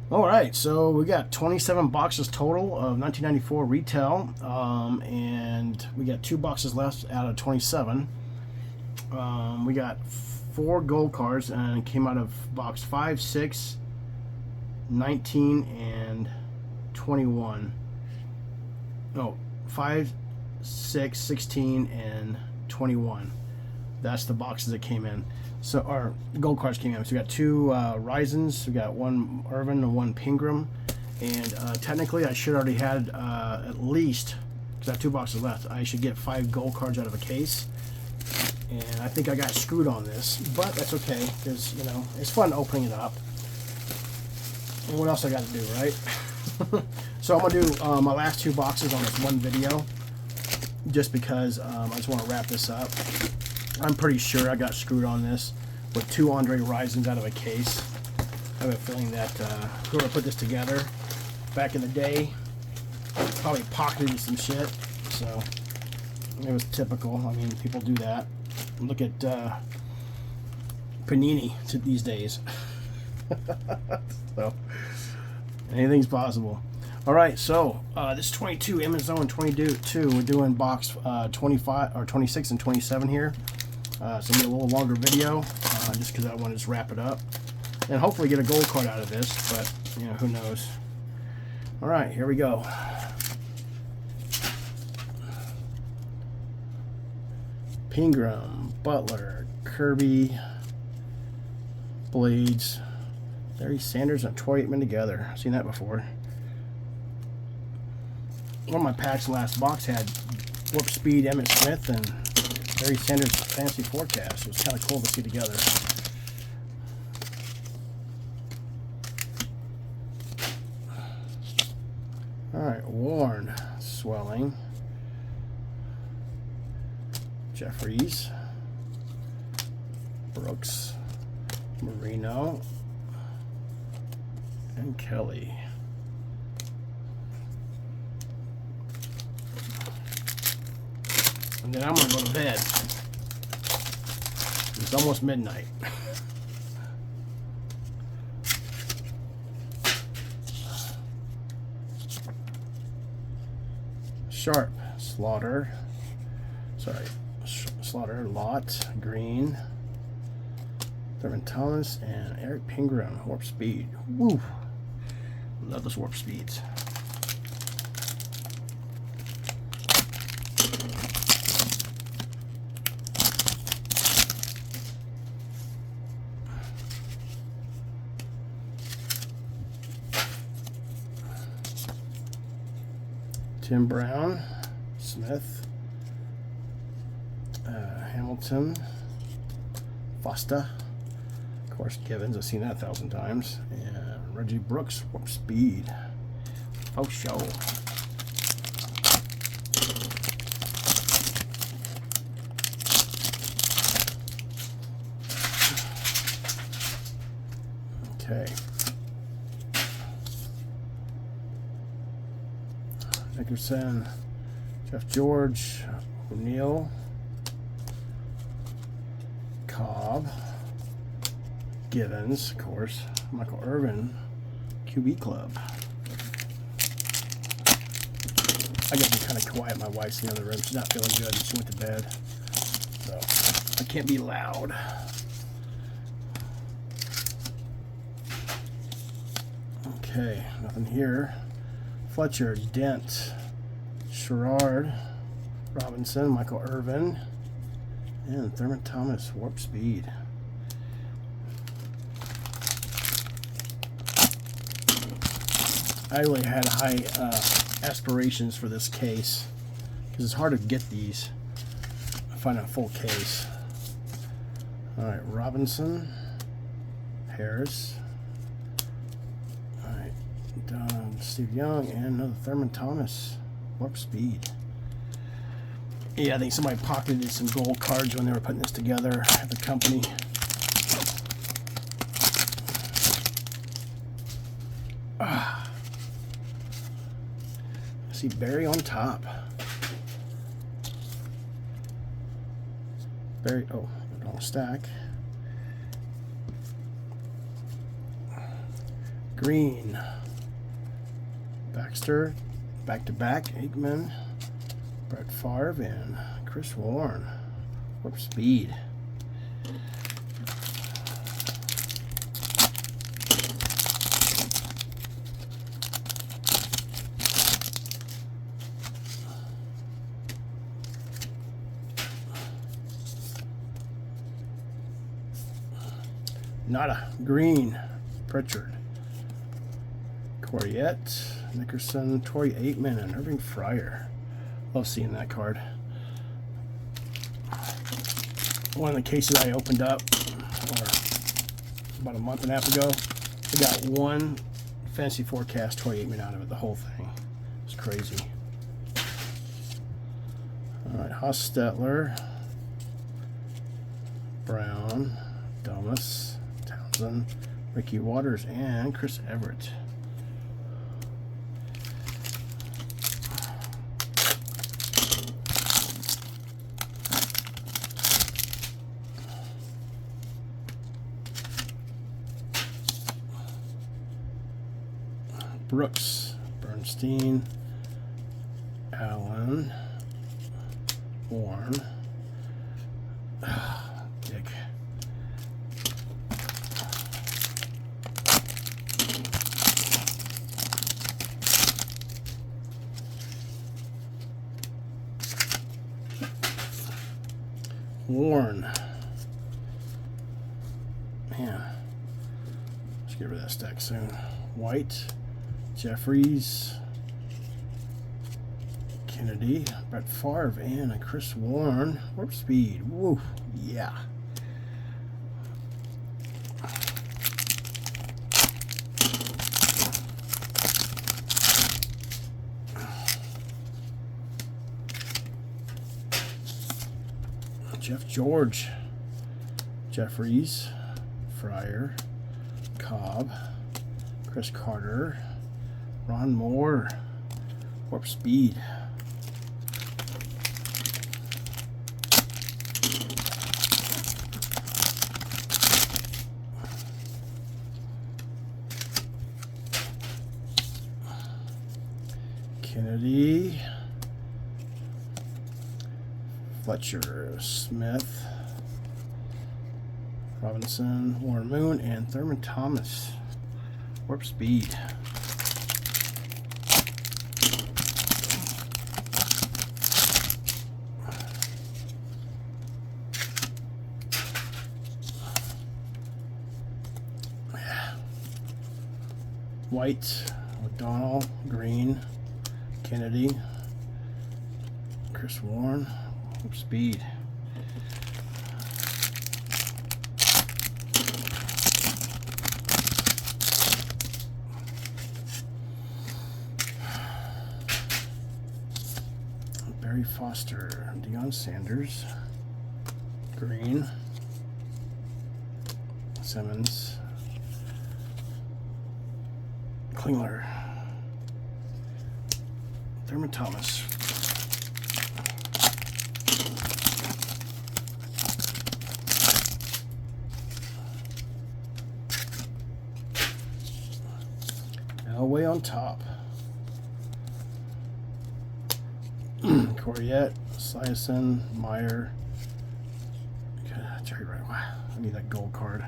All right, so we got 27 boxes total of 1994 retail, and we got 2 boxes left out of 27. We got 4 gold cards, and it came out of box 5, 6, 19, and 21. No, 5, 6, 16, and 21. That's the boxes that came in. So our gold cards came in. So we got 2 Risens, we got 1 Irvin and 1 Pingram, and technically I should already had at least, because I have 2 boxes left, I should get 5 gold cards out of a case. And I think I got screwed on this, but that's okay, because you know it's fun opening it up. And what else I got to do, right? So I'm gonna do my last 2 boxes on this one video, just because I just want to wrap this up. I'm pretty sure I got screwed on this with 2 Andre Risens out of a case. I have a feeling that whoever put this together back in the day probably pocketed some shit. So it was typical. I mean, people do that. Look at Panini these days. So anything's possible. All right, so this 22 Amazon 22. We're doing box 25 or 26 and 27 here. So be a little longer video, just because I want to just wrap it up and hopefully get a gold card out of this. But you know, who knows? All right, here we go. Pingram, Butler, Kirby, Blades, Larry Sanders, and Troy Aikman together. I've seen that before. One of my packs last box had Warp Speed, Emmitt Smith, and Larry Sanders Fantasy Forecast. It was kind of cool to see together. Alright, Warren, Swelling, Jeffries, Brooks, Marino, and Kelly. And then I'm going to go to bed. It's almost midnight. Sharp, Slaughter, Lott, Green, Thurman Thomas, and Eric Pingram, Warp Speed. Woo! Love those Warp Speeds. Tim Brown, Smith, Hamilton, Fosta, of course Givens, I've seen that 1,000 times, and Reggie Brooks, Warp Speed. Oh, show. Okay. Nickerson, Jeff George, O'Neill, Cobb, Givens, of course, Michael Irvin, QB Club. I gotta be kind of quiet. My wife's in the other room. She's not feeling good. She went to bed, so I can't be loud. Okay, nothing here. Fletcher, Dent, Sherrard, Robinson, Michael Irvin, and Thurman Thomas, Warp Speed. I really had high aspirations for this case because it's hard to get these. I find a full case. All right, Robinson, Harris. All right, Steve Young, and another Thurman Thomas, Warp Speed. Yeah, I think somebody pocketed some gold cards when they were putting this together at the company. I see Barry on top. Barry, oh, wrong stack. Green, Baxter, back-to-back, Aikman, Brett Favre, and Chris Warren. Warp Speed. Nada. Green, Pritchard, Corriette, Nickerson, Troy Aikman, and Irving Fryer. Love seeing that card. One of the cases I opened up about a month and a half ago, I got one Fantasy Forecast Troy Aikman out of it, the whole thing. It's crazy. Alright, Hostetler, Brown, Domus, Townsend, Ricky Waters, and Chris Everett. Brooks, Bernstein, Allen, Warren, Dick. Warren. Man, let's get rid of that stack soon. White, Jeffries, Kennedy, Brett Favre, and Chris Warren. Warp Speed. Woo, yeah. Jeff George, Jeffries, Fryer, Cobb, Chris Carter, Ron Moore, Warp Speed. Kennedy, Fletcher, Smith, Robinson, Warren Moon, and Thurman Thomas. Warp Speed. White, O'Donnell, Green, Kennedy, Chris Warren, Warp Speed. Barry Foster, Deion Sanders, Green, Simmons, Klingler, Thurman Thomas. Elway on top. Corriette, Sison, Meyer, Jerry Rice. Wow, I need that gold card.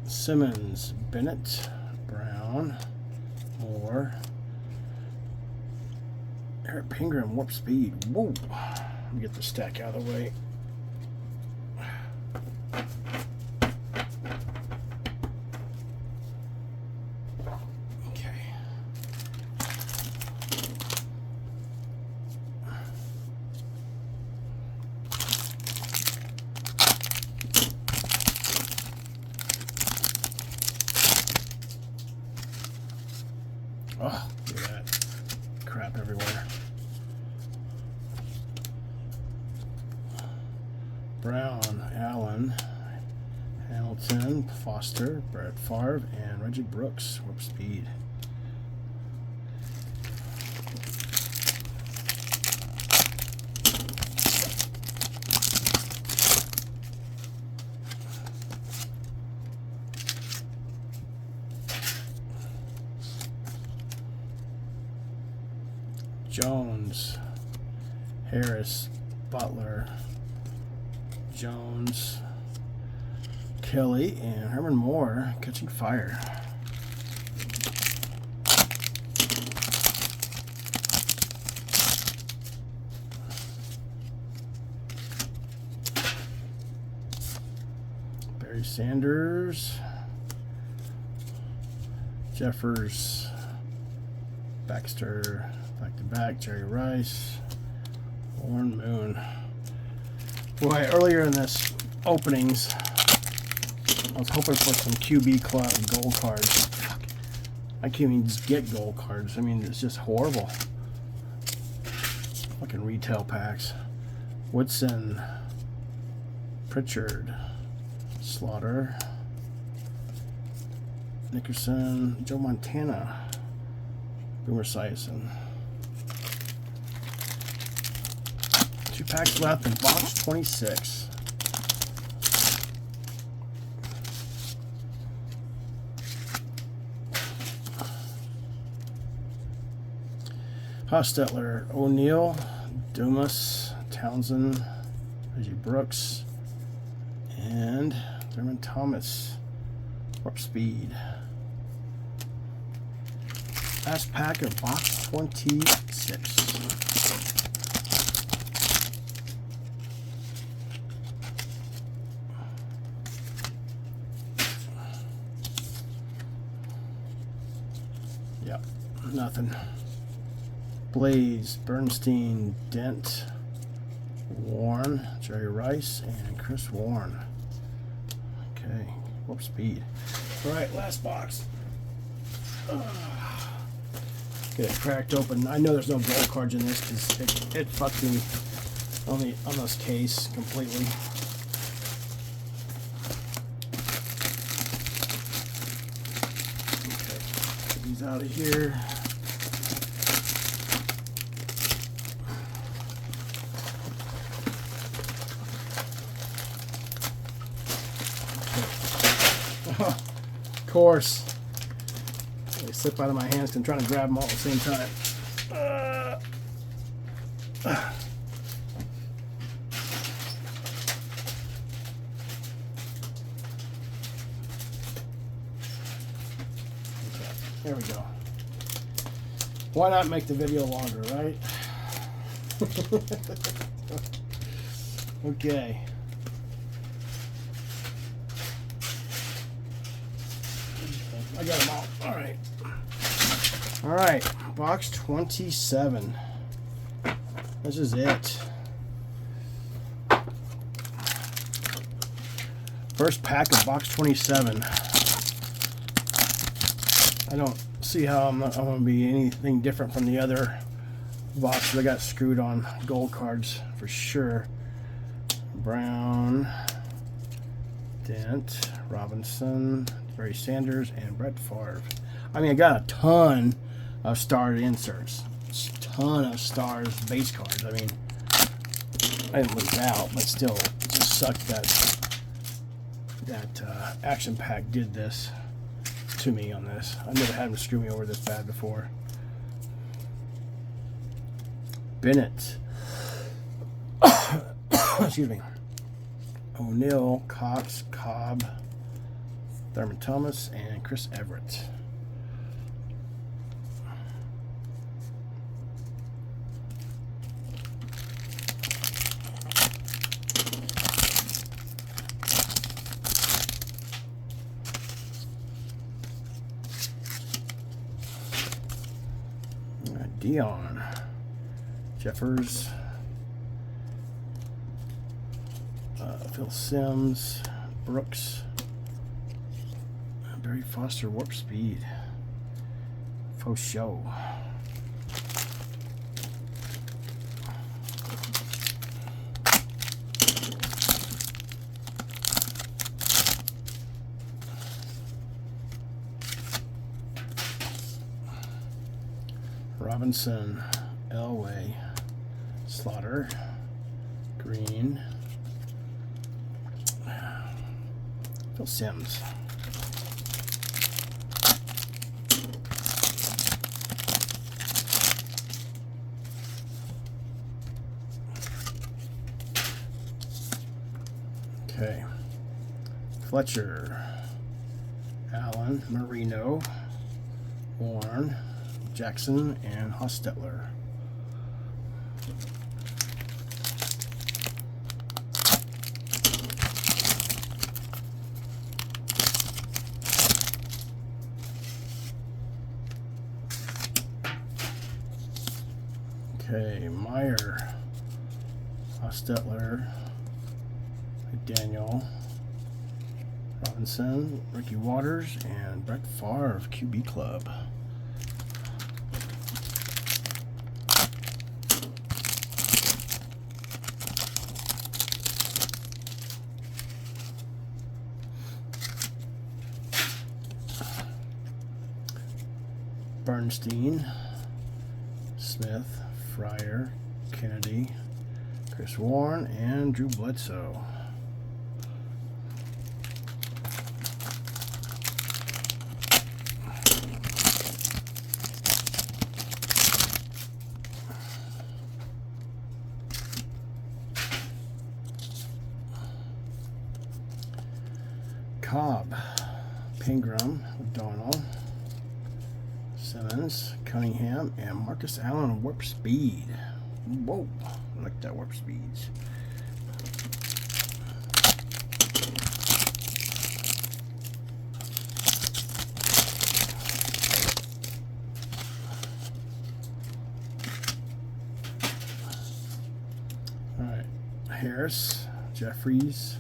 Simmons, Bennett, Brown, Moore, Eric Pingram, Warp Speed. Whoa! Let me get the stack out of the way. Okay. Oh, look at that crap everywhere. Brown, Allen, Hamilton, Foster, Brett Favre, and Reggie Brooks. Warp Speed. Jones, Harris, Butler, Jones, Kelly, and Herman Moore catching fire. Barry Sanders, Jeffers, Baxter, back-to-back, Jerry Rice, Warren Moon. Boy, earlier in this openings, I was hoping for some QB Club gold cards. I can't even just get gold cards. I mean, it's just horrible. Fucking retail packs. Woodson, Pritchard, Slaughter, Nickerson, Joe Montana, Boomer Esiason. 2 packs left in box 26. Hostetler, O'Neal, Dumas, Townsend, Reggie Brooks, and Thurman Thomas. Warp Speed. Last pack of box 26. Yep, nothing. Blaze, Bernstein, Dent, Warren, Jerry Rice, and Chris Warren. Okay, Warp Speed. All right, last box. Get it cracked open. I know there's no gold cards in this because it fucked me on this case completely. Okay, get these out of here. Of course. They slip out of my hands because I'm trying to grab them all at the same time. Okay, there we go. Why not make the video longer, right? Okay. I got them all. All right. All right. Box 27. This is it. First pack of box 27. I don't see how I'm going to be anything different from the other boxes. I got screwed on gold cards for sure. Brown, Dent, Robinson, Barry Sanders, and Brett Favre. I mean, I got a ton of starred inserts. A ton of stars base cards. I mean, I didn't lose out, but still, it just sucked that Action Pack did this to me on this. I've never had them screw me over this bad before. Bennett. Excuse me. O'Neal, Cox, Cobb, Thurman Thomas, and Chris Everett. Dion, Jeffers, Phil Simms, Brooks, Barry Foster, Warp Speed, Faux Show. Robinson, Elway, Slaughter, Green, Phil Simms. Okay, Fletcher, Allen, Marino, Warren, Jackson, and Hostetler. Okay, Meyer, Hostetler, Daniel, Robinson, Ricky Waters, and Brett Favre, QB Club. Bernstein, Smith, Fryer, Kennedy, Chris Warren, and Drew Bledsoe. Cobb, Pingram, O'Donnell, Simmons, Cunningham, and Marcus Allen, Warp Speed. Whoa, I like that Warp Speeds. All right, Harris, Jeffries,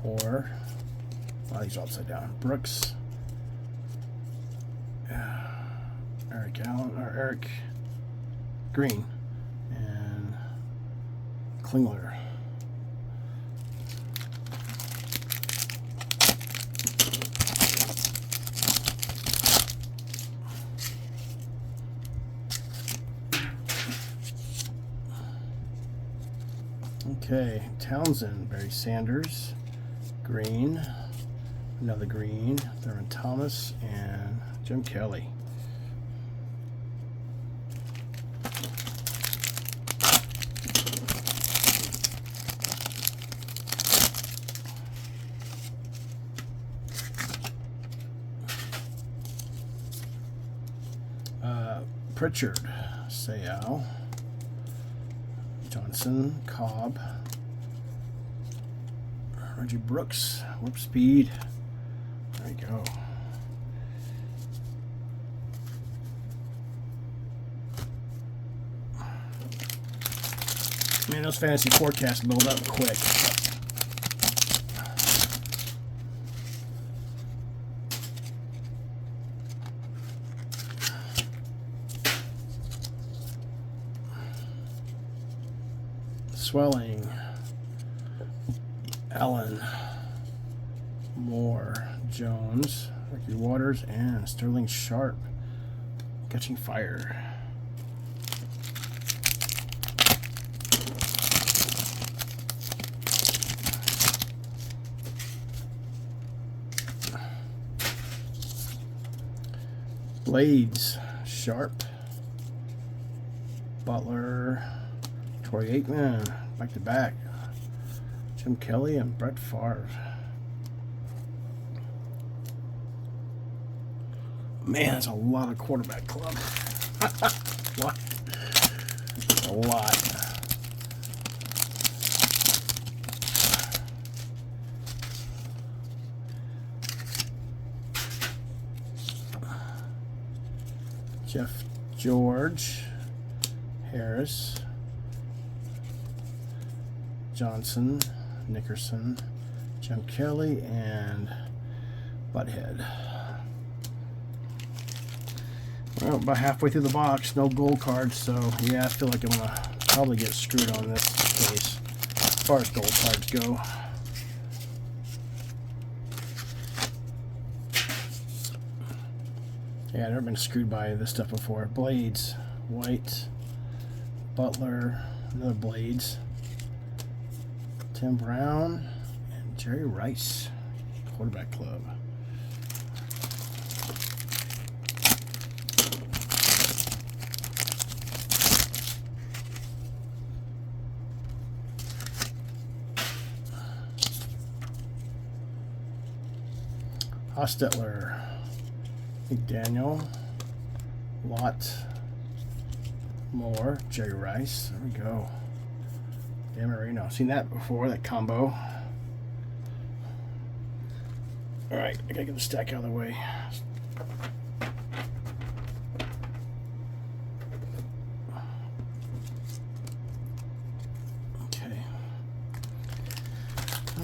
Hoare. Oh, these are upside down. Brooks, Eric Green, and Klingler. Okay, Townsend, Barry Sanders, Green, another Green, Thurman Thomas, and Jim Kelly. Pritchard, Sayal, Johnson, Cobb, Reggie Brooks, Warp Speed. There you go. Man, those fantasy forecasts build up quick. Swelling, Allen, Moore, Jones, Ricky Waters, and Sterling Sharp. Catching fire. Blades, Sharp, Butler, Troy Aikman, back to back, Jim Kelly, and Brett Favre. Man, that's a lot of quarterback club. What? A lot. Jeff George, Harris, Johnson, Nickerson, Jim Kelly, and Butthead. Well, about halfway through the box, no gold cards, so yeah, I feel like I'm gonna probably get screwed on this case as far as gold cards go. Yeah, I've never been screwed by this stuff before. Blades, White, Butler, another Blades, Tim Brown, and Jerry Rice, quarterback club. Hostetler, McDaniel, Watt, Moore, Jerry Rice. There we go. Dan Marino. Seen that before, that combo. Alright, I gotta get the stack out of the way. Okay.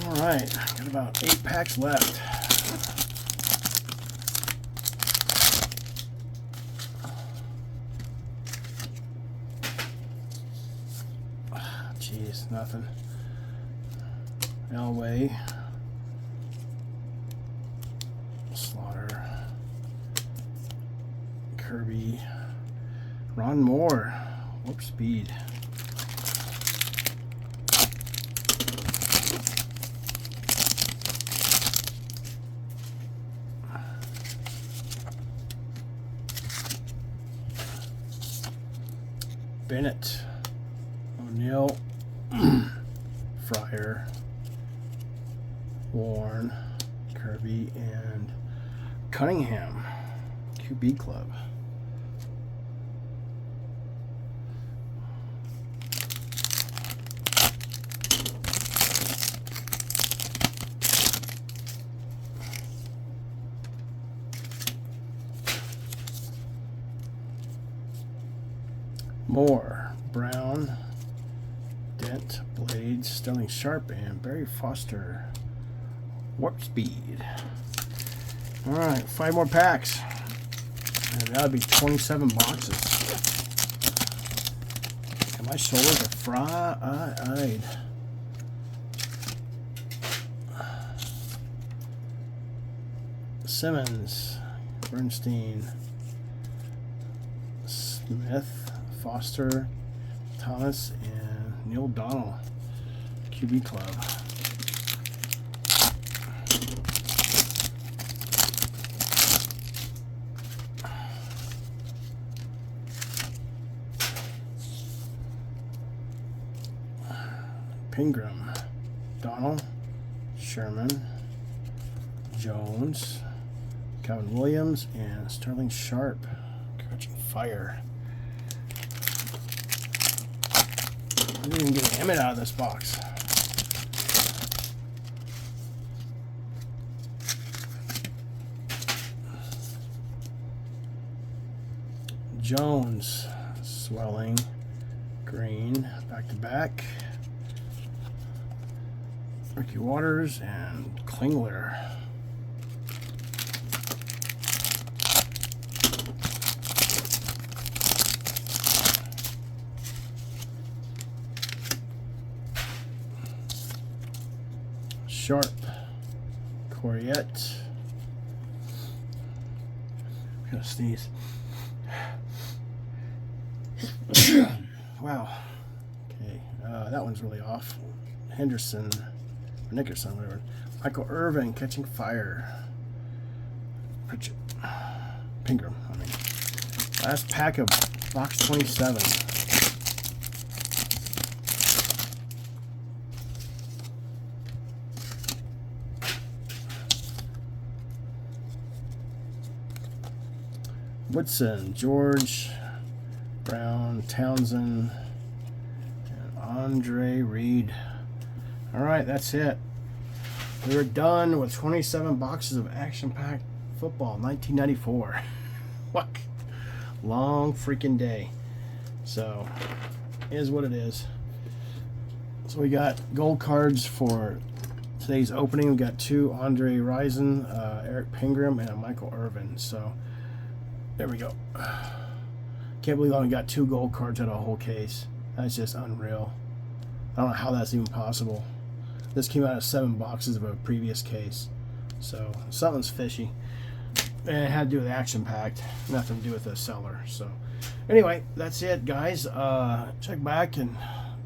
Alright, got about 8 packs left. Jeez, nothing. Elway, Slaughter, Kirby, Ron Moore, whoop speed. Bennett, O'Neill, Fryer, Warren, Kirby, and Cunningham, QB club. Moore, Brown, Dent, Blades, Sterling Sharp, and Barry Foster, warp speed. All right, 5 more packs, and that'll be 27 boxes. And my shoulders are fried. Simmons, Bernstein, Smith, Foster, Thomas, and Neil Donnell, QB club. Pingram, Donnell, Sherman, Jones, Calvin Williams, and Sterling Sharp, catching fire. I didn't even get an Emmett out of this box. Jones, Swelling, Green, back to back. Ricky Waters and Klingler. Sharp, Coriette. I'm gonna sneeze. Wow. Okay, that one's really off. Henderson, or Nickerson, whatever. Michael Irvin, catching fire. Pritchett, Pingram. I mean, last pack of box 27. Woodson, George, Brown, Townsend, and Andre Reed. All right, that's it. We're done with 27 boxes of action-packed football, 1994. What? Long freaking day. So, is what it is. So we got gold cards for today's opening. We got 2 Andre Rison, Eric Pingram, and a Michael Irvin. So, there we go. Can't believe I only got 2 gold cards out of a whole case. That's just unreal. I don't know how that's even possible. This came out of 7 boxes of a previous case. So, something's fishy. And it had to do with Action Packed, nothing to do with the seller. So anyway, that's it, guys. Check back and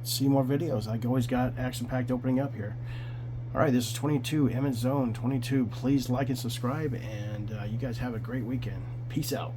see more videos. I always got Action Packed opening up here. All right, this is 22 Emmett Zone 22. Please like and subscribe, and you guys have a great weekend. Peace out.